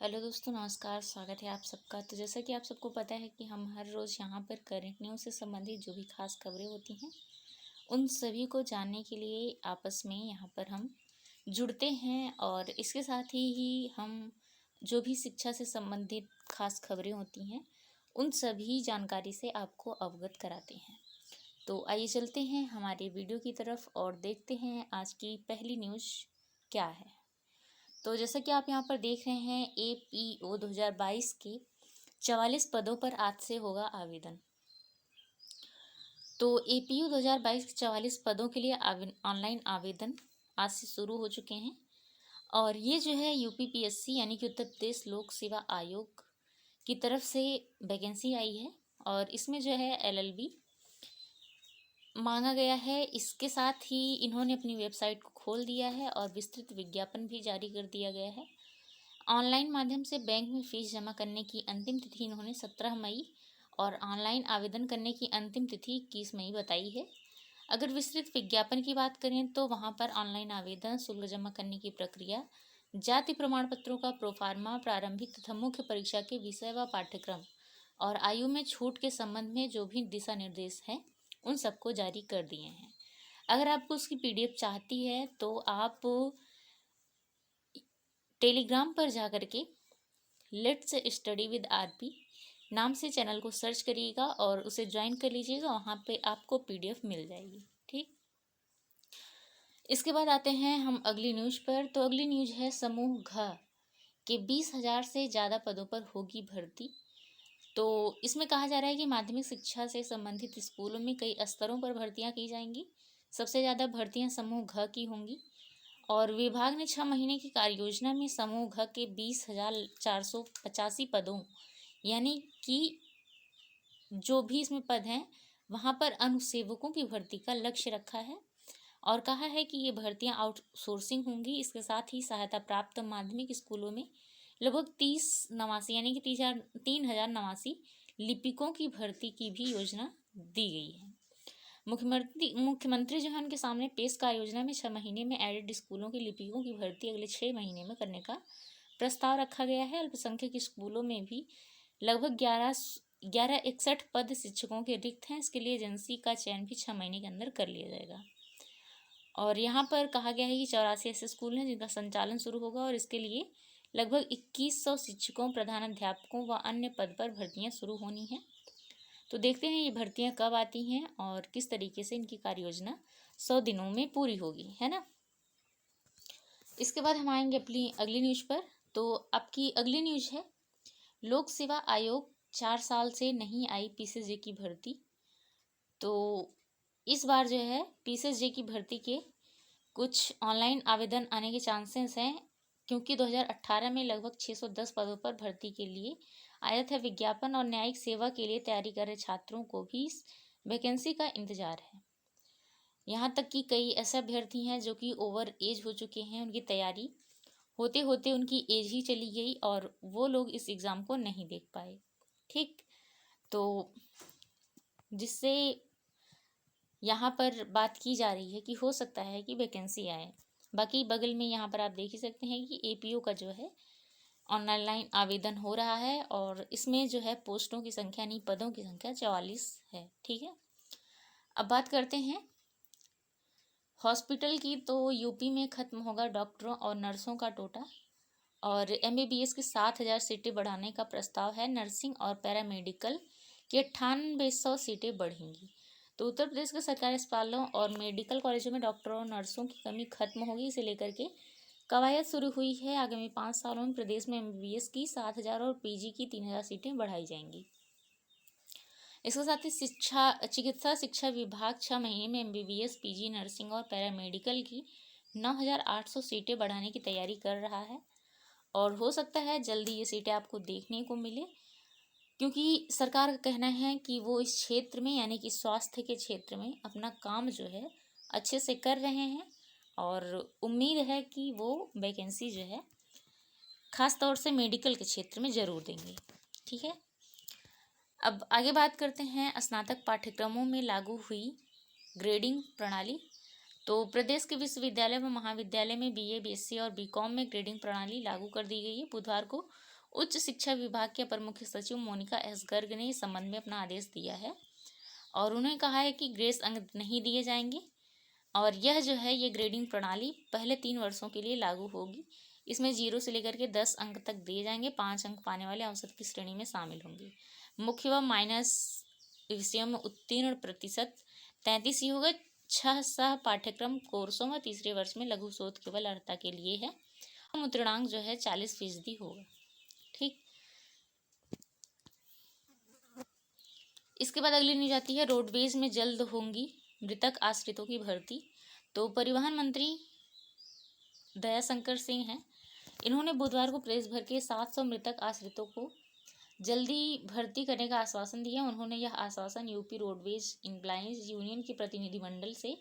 Hello दोस्तों, नमस्कार। स्वागत है आप सबका। तो जैसा कि आप सबको पता है कि हम हर रोज़ यहाँ पर करंट न्यूज़ से संबंधित जो भी खास खबरें होती हैं उन सभी को जानने के लिए आपस में यहाँ पर हम जुड़ते हैं, और इसके साथ ही हम जो भी शिक्षा से संबंधित खास खबरें होती हैं उन सभी जानकारी से आपको अवगत कराते हैं। तो आइए चलते हैं हमारे वीडियो की तरफ और देखते हैं आज की पहली न्यूज़ क्या है। तो जैसा कि आप यहाँ पर देख रहे हैं, APO 2022 के 44 पदों पर आज से होगा आवेदन। तो APO 2022 के 44 पदों के लिए ऑनलाइन आवेदन आज से शुरू हो चुके हैं। और ये जो है UPPSC यानी कि उत्तर प्रदेश लोक सेवा आयोग की तरफ से वैकेंसी आई है, और इसमें जो है LLB मांगा गया है। इसके साथ ही इन्होंने अपनी वेबसाइट को खोल दिया है और विस्तृत विज्ञापन भी जारी कर दिया गया है। ऑनलाइन माध्यम से बैंक में फीस जमा करने की अंतिम तिथि इन्होंने 17 मई और ऑनलाइन आवेदन करने की अंतिम तिथि 21 मई बताई है। अगर विस्तृत विज्ञापन की बात करें तो वहां पर ऑनलाइन आवेदन, शुल्क जमा करने की प्रक्रिया, जाति प्रमाण पत्रों का प्रोफार्मा, प्रारंभिक तथा मुख्य परीक्षा के विषय व पाठ्यक्रम और आयु में छूट के संबंध में जो भी दिशा निर्देश हैं उन सबको जारी कर दिए हैं। अगर आपको उसकी PDF चाहती है तो आप टेलीग्राम पर जाकर के लेट्स स्टडी विद RP नाम से चैनल को सर्च करिएगा और उसे ज्वाइन कर लीजिएगा। वहाँ पे आपको PDF मिल जाएगी। ठीक, इसके बाद आते हैं हम अगली न्यूज़ पर। तो अगली न्यूज़ है समूह घ के 20,000 से ज़्यादा पदों पर होगी भर्ती। तो इसमें कहा जा रहा है कि माध्यमिक शिक्षा से संबंधित स्कूलों में कई स्तरों पर भर्तियां की जाएंगी। सबसे ज़्यादा भर्तियां समूह घ की होंगी, और विभाग ने 6 महीने की कार्य योजना में समूह घ के 20,485 पदों यानी कि जो भी इसमें पद हैं वहाँ पर अनुसेवकों की भर्ती का लक्ष्य रखा है, और कहा है कि ये भर्तियां आउटसोर्सिंग होंगी। इसके साथ ही सहायता प्राप्त माध्यमिक स्कूलों में लगभग 30 नवासी यानी कि 3,089 लिपिकों की भर्ती की भी योजना दी गई है। मुख्यमंत्री जो है उनके सामने पेश कार्य योजना में 6 महीने में एडेड स्कूलों के लिपिकों की भर्ती अगले 6 महीने में करने का प्रस्ताव रखा गया है। अल्पसंख्यक स्कूलों में भी लगभग 1161 पद शिक्षकों के रिक्त हैं। इसके लिए एजेंसी का चयन भी 6 महीने के अंदर कर लिया जाएगा। और यहाँ पर कहा गया है कि 84 ऐसे स्कूल हैं जिनका संचालन शुरू होगा, और इसके लिए लगभग 2100 शिक्षकों, प्रधानाध्यापकों व अन्य पद पर भर्तियाँ शुरू होनी हैं। तो देखते हैं ये भर्तियाँ कब आती हैं और किस तरीके से इनकी कार्य योजना 100 दिनों में पूरी होगी, है ना। इसके बाद हम आएंगे अपनी अगली न्यूज़ पर। तो आपकी अगली न्यूज़ है लोक सेवा आयोग 4 साल से नहीं आई PCSJ की भर्ती। तो इस बार जो है PCSJ की भर्ती के कुछ ऑनलाइन आवेदन आने के चांसेस हैं, क्योंकि 2018 में लगभग 610 पदों पर भर्ती के लिए आया था विज्ञापन, और न्यायिक सेवा के लिए तैयारी कर रहे छात्रों को भी इस वैकेंसी का इंतजार है। यहाँ तक कि कई ऐसे अभ्यर्थी हैं जो कि ओवर एज हो चुके हैं, उनकी तैयारी होते होते उनकी एज ही चली गई और वो लोग इस एग्ज़ाम को नहीं देख पाए। ठीक, तो जिससे यहाँ पर बात की जा रही है कि हो सकता है कि वैकेंसी आए। बाकी बगल में यहाँ पर आप देख ही सकते हैं कि APO का जो है ऑनलाइन आवेदन हो रहा है, और इसमें जो है पोस्टों की संख्या नहीं, पदों की संख्या 44 है। ठीक है, अब बात करते हैं हॉस्पिटल की। तो यूपी में खत्म होगा डॉक्टरों और नर्सों का कोटा, और MBBS की 7,000 सीटें बढ़ाने का प्रस्ताव है। नर्सिंग और पैरामेडिकल की 9800 सीटें बढ़ेंगी। तो उत्तर प्रदेश के सरकारी अस्पतालों और मेडिकल कॉलेजों में डॉक्टरों और नर्सों की कमी खत्म होगी। इसे लेकर के कवायद शुरू हुई है। आगामी 5 सालों में प्रदेश में MBBS की 7,000 और PG की 3,000 सीटें बढ़ाई जाएंगी। इसके साथ ही चिकित्सा शिक्षा विभाग 6 महीने में MBBS, PG, नर्सिंग और पैरामेडिकल की 9,800 सीटें बढ़ाने की तैयारी कर रहा है, और हो सकता है जल्दी ये सीटें आपको देखने को मिले, क्योंकि सरकार का कहना है कि वो इस क्षेत्र में यानी कि स्वास्थ्य के क्षेत्र में अपना काम जो है अच्छे से कर रहे हैं, और उम्मीद है कि वो वैकेंसी जो है ख़ास तौर से मेडिकल के क्षेत्र में ज़रूर देंगे। ठीक है, अब आगे बात करते हैं स्नातक पाठ्यक्रमों में लागू हुई ग्रेडिंग प्रणाली। तो प्रदेश के विश्वविद्यालय व महाविद्यालय में BA, BSc और BCom में ग्रेडिंग प्रणाली लागू कर दी गई है। बुधवार को उच्च शिक्षा विभाग के अपर मुख्य सचिव मोनिका एस गर्ग ने इस संबंध में अपना आदेश दिया है और उन्होंने कहा है कि ग्रेस अंक नहीं दिए जाएंगे और यह जो है ये ग्रेडिंग प्रणाली पहले 3 वर्षों के लिए लागू होगी। इसमें 0 से लेकर के 10 अंक तक दिए जाएंगे। 5 अंक पाने वाले औसत की श्रेणी में शामिल होंगे। मुख्य व माइनस विषयों में उत्तीर्ण प्रतिशत 33 ही होगा। 6 सह पाठ्यक्रम कोर्सों में तीसरे वर्ष में लघु शोध केवल अर्हता के लिए है। मुद्रणांक जो है 40% होगा। ठीक, इसके बाद अगली न्यूज आती है रोडवेज में जल्द होंगी मृतक आश्रितों की भर्ती। तो परिवहन मंत्री दयाशंकर सिंह हैं, इन्होंने बुधवार को प्रदेश भर के 700 मृतक आश्रितों को जल्दी भर्ती करने का आश्वासन दिया। उन्होंने यह आश्वासन यूपी रोडवेज एम्प्लॉइज यूनियन के प्रतिनिधिमंडल से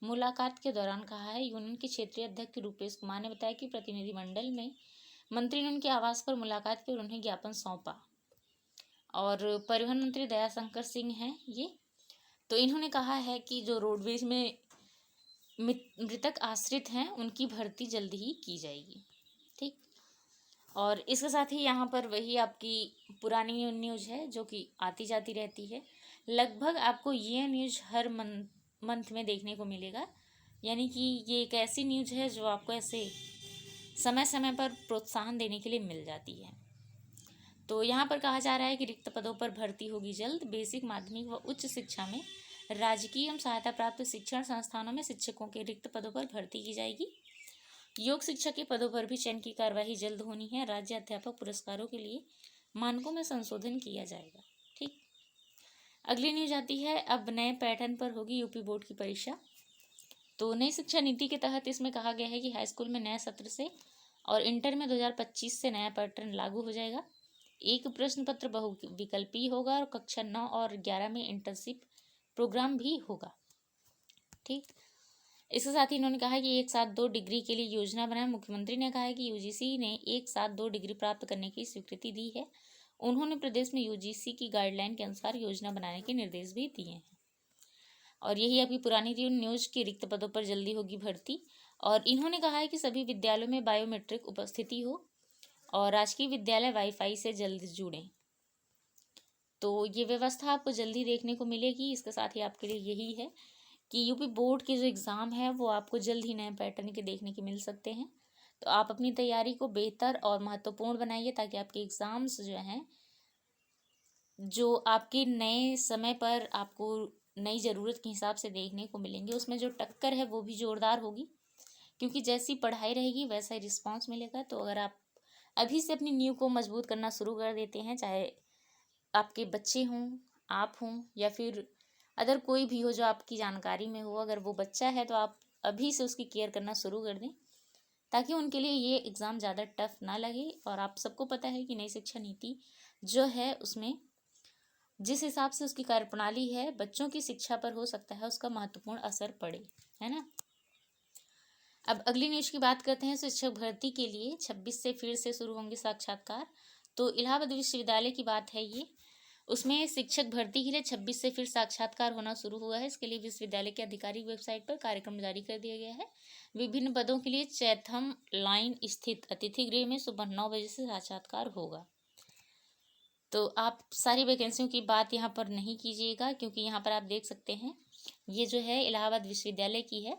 मुलाकात के दौरान कहा है। यूनियन के क्षेत्रीय अध्यक्ष रूपेश कुमार ने बताया कि प्रतिनिधिमंडल में मंत्री ने उनके आवास पर मुलाकात की और उन्हें ज्ञापन सौंपा और परिवहन मंत्री दयाशंकर सिंह हैं ये, तो इन्होंने कहा है कि जो रोडवेज में मृतक आश्रित हैं उनकी भर्ती जल्दी ही की जाएगी। ठीक, और इसके साथ ही यहाँ पर वही आपकी पुरानी न्यूज़ है जो कि आती जाती रहती है। लगभग आपको ये न्यूज़ हर मंथ में देखने को मिलेगा, यानी कि ये एक ऐसी न्यूज़ है जो आपको ऐसे समय समय पर प्रोत्साहन देने के लिए मिल जाती है। तो यहाँ पर कहा जा रहा है कि रिक्त पदों पर भर्ती होगी जल्द। बेसिक, माध्यमिक व उच्च शिक्षा में राजकीय एवं सहायता प्राप्त शिक्षण संस्थानों में शिक्षकों के रिक्त पदों पर भर्ती की जाएगी। योग शिक्षक के पदों पर भी चयन की कार्यवाही जल्द होनी है। राज्य अध्यापक पुरस्कारों के लिए मानकों में संशोधन किया जाएगा। ठीक, अगली न्यूज आती है अब नए पैटर्न पर होगी यूपी बोर्ड की परीक्षा। तो नई शिक्षा नीति के तहत इसमें कहा गया है कि हाई स्कूल में नए सत्र से और इंटर में 2025 से नया पैटर्न लागू हो जाएगा। एक प्रश्न पत्र बहुविकल्पीय होगा और कक्षा 9 और 11 में इंटर्नशिप प्रोग्राम भी होगा। ठीक, इसके साथ ही इन्होंने कहा कि एक साथ 2 डिग्री के लिए योजना बनाए। मुख्यमंत्री ने कहा है कि यूजीसी ने एक साथ 2 डिग्री प्राप्त करने की स्वीकृति दी है। उन्होंने प्रदेश में यूजीसी की गाइडलाइन के अनुसार योजना बनाने के निर्देश भी दिए हैं। और यही आपकी पुरानी न्यूज़ की रिक्त पदों पर जल्दी होगी भर्ती। और इन्होंने कहा है कि सभी विद्यालयों में बायोमेट्रिक उपस्थिति हो और राजकीय विद्यालय वाईफाई से जल्द जुड़ें। तो ये व्यवस्था आपको जल्दी देखने को मिलेगी। इसके साथ ही आपके लिए यही है कि यूपी बोर्ड के जो एग्ज़ाम है वो आपको जल्द ही नए पैटर्न के देखने के मिल सकते हैं। तो आप अपनी तैयारी को बेहतर और महत्वपूर्ण बनाइए ताकि आपके एग्ज़ाम्स जो हैं जो आपके नए समय पर आपको नई ज़रूरत के हिसाब से देखने को मिलेंगे, उसमें जो टक्कर है वो भी ज़ोरदार होगी, क्योंकि जैसी पढ़ाई रहेगी वैसा ही रिस्पॉन्स मिलेगा। तो अगर आप अभी से अपनी नींव को मजबूत करना शुरू कर देते हैं, चाहे आपके बच्चे हों, आप हों या फिर अदर कोई भी हो जो आपकी जानकारी में हो, अगर वो बच्चा है तो आप अभी से उसकी केयर करना शुरू कर दें ताकि उनके लिए ये एग्ज़ाम ज़्यादा टफ ना लगे। और आप सबको पता है कि नई शिक्षा नीति जो है उसमें जिस हिसाब से उसकी कार्यप्रणाली है बच्चों की शिक्षा पर हो सकता है उसका महत्वपूर्ण असर पड़े, है ना। अब अगली न्यूज़ की बात करते हैं। शिक्षक भर्ती के लिए 26 से फिर से शुरू होंगे साक्षात्कार। तो इलाहाबाद विश्वविद्यालय की बात है ये, उसमें शिक्षक भर्ती के लिए 26 से फिर साक्षात्कार होना शुरू हुआ है। इसके लिए विश्वविद्यालय की आधिकारिक वेबसाइट पर कार्यक्रम जारी कर दिया गया है। विभिन्न पदों के लिए चैथम लाइन स्थित अतिथि गृह में सुबह 9 बजे से साक्षात्कार होगा। तो आप सारी वैकेंसियों की बात यहाँ पर नहीं कीजिएगा, क्योंकि यहाँ पर आप देख सकते हैं ये जो है इलाहाबाद विश्वविद्यालय की है।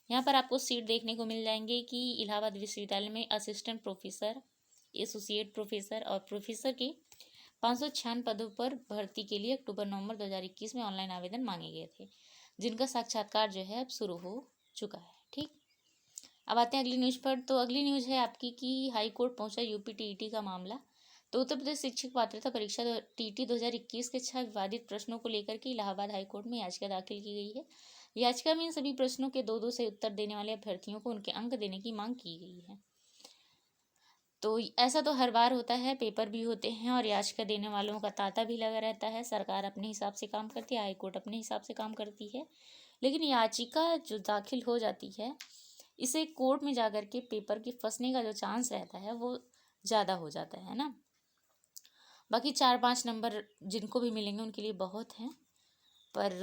यहाँ पर आपको सीट देखने को मिल जाएंगे कि इलाहाबाद विश्वविद्यालय में असिस्टेंट प्रोफेसर, एसोसिएट प्रोफेसर और प्रोफेसर के 596 पदों पर भर्ती के लिए अक्टूबर-नवंबर 2021 में ऑनलाइन आवेदन मांगे गए थे, जिनका साक्षात्कार जो है अब शुरू हो चुका है। ठीक, अब आते हैं अगली न्यूज़ पर। तो अगली न्यूज़ है आपकी कि हाई कोर्ट पहुंचा यूपी टीईटी का मामला। तो उत्तर प्रदेश शिक्षक पात्रता परीक्षा टीईटी 2021 के 6 विवादित प्रश्नों को लेकर के इलाहाबाद हाईकोर्ट में याचिका दाखिल की गई है। याचिका में इन सभी प्रश्नों के 2-2 से उत्तर देने वाले अभ्यर्थियों को उनके अंक देने की मांग की गई है। तो ऐसा तो हर बार होता है, पेपर भी होते हैं और याचिका देने वालों का तांता भी लगा रहता है। सरकार अपने हिसाब से काम करती है, हाईकोर्ट अपने हिसाब से काम करती है, लेकिन याचिका जो दाखिल हो जाती है इसे कोर्ट में जाकर के पेपर के फंसने का जो चांस रहता है वो ज़्यादा हो जाता है ना। बाकी 4-5 नंबर जिनको भी मिलेंगे उनके लिए बहुत हैं, पर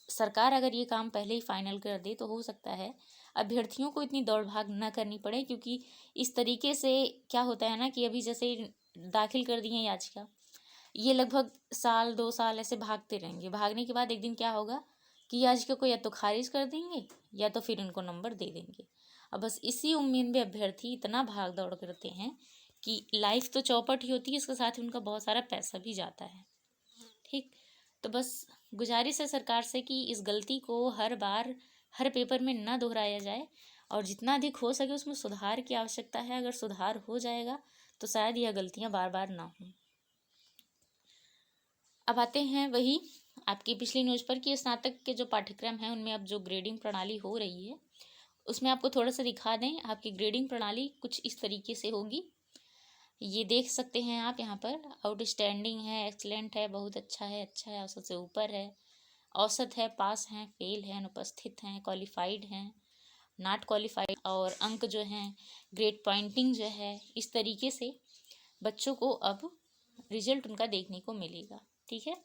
सरकार अगर ये काम पहले ही फाइनल कर दे तो हो सकता है अभ्यर्थियों को इतनी दौड़ भाग ना करनी पड़े, क्योंकि इस तरीके से क्या होता है ना कि अभी जैसे दाखिल कर दिए याचिका, ये लगभग साल 2 साल ऐसे भागते रहेंगे। भागने के बाद एक दिन क्या होगा कि याचिका को या तो खारिज कर देंगे या तो फिर इनको नंबर दे देंगे। अब बस इसी उम्मीद में अभ्यर्थी इतना भाग दौड़ करते हैं कि लाइफ तो चौपट ही होती है, इसके साथ ही उनका बहुत सारा पैसा भी जाता है। ठीक, तो बस गुजारिश है सरकार से कि इस गलती को हर बार हर पेपर में ना दोहराया जाए, और जितना अधिक हो सके उसमें सुधार की आवश्यकता है। अगर सुधार हो जाएगा तो शायद यह गलतियां बार बार ना हों। अब आते हैं वही आपकी पिछली न्यूज़ पर कि स्नातक के जो पाठ्यक्रम हैं उनमें अब जो ग्रेडिंग प्रणाली हो रही है उसमें आपको थोड़ा सा दिखा दें। आपकी ग्रेडिंग प्रणाली कुछ इस तरीके से होगी, ये देख सकते हैं आप यहाँ पर। आउटस्टैंडिंग है, एक्सलेंट है, बहुत अच्छा है, औसत से ऊपर है, औसत है, पास हैं, फेल हैं, अनुपस्थित हैं, क्वालिफाइड हैं, नॉट क्वालिफाइड, और अंक जो हैं ग्रेड पॉइंटिंग जो है, इस तरीके से बच्चों को अब रिजल्ट उनका देखने को मिलेगा। ठीक है,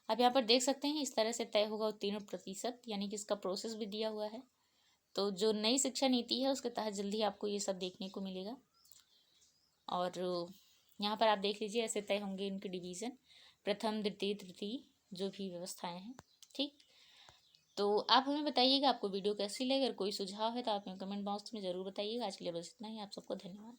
अब यहाँ पर देख सकते हैं इस तरह से तय होगा उत्तीर्ण प्रतिशत, यानी कि इसका प्रोसेस भी दिया हुआ है। तो जो नई शिक्षा नीति है उसके तहत जल्दी आपको ये सब देखने को मिलेगा। और यहाँ पर आप देख लीजिए ऐसे तय होंगे इनके डिवीज़न, प्रथम, द्वितीय, तृतीय, जो भी व्यवस्थाएं हैं। ठीक, तो आप हमें बताइएगा आपको वीडियो कैसी लगी। अगर कोई सुझाव है तो आप हमें कमेंट बॉक्स में ज़रूर बताइएगा। आज के लिए बस इतना ही। आप सबको धन्यवाद।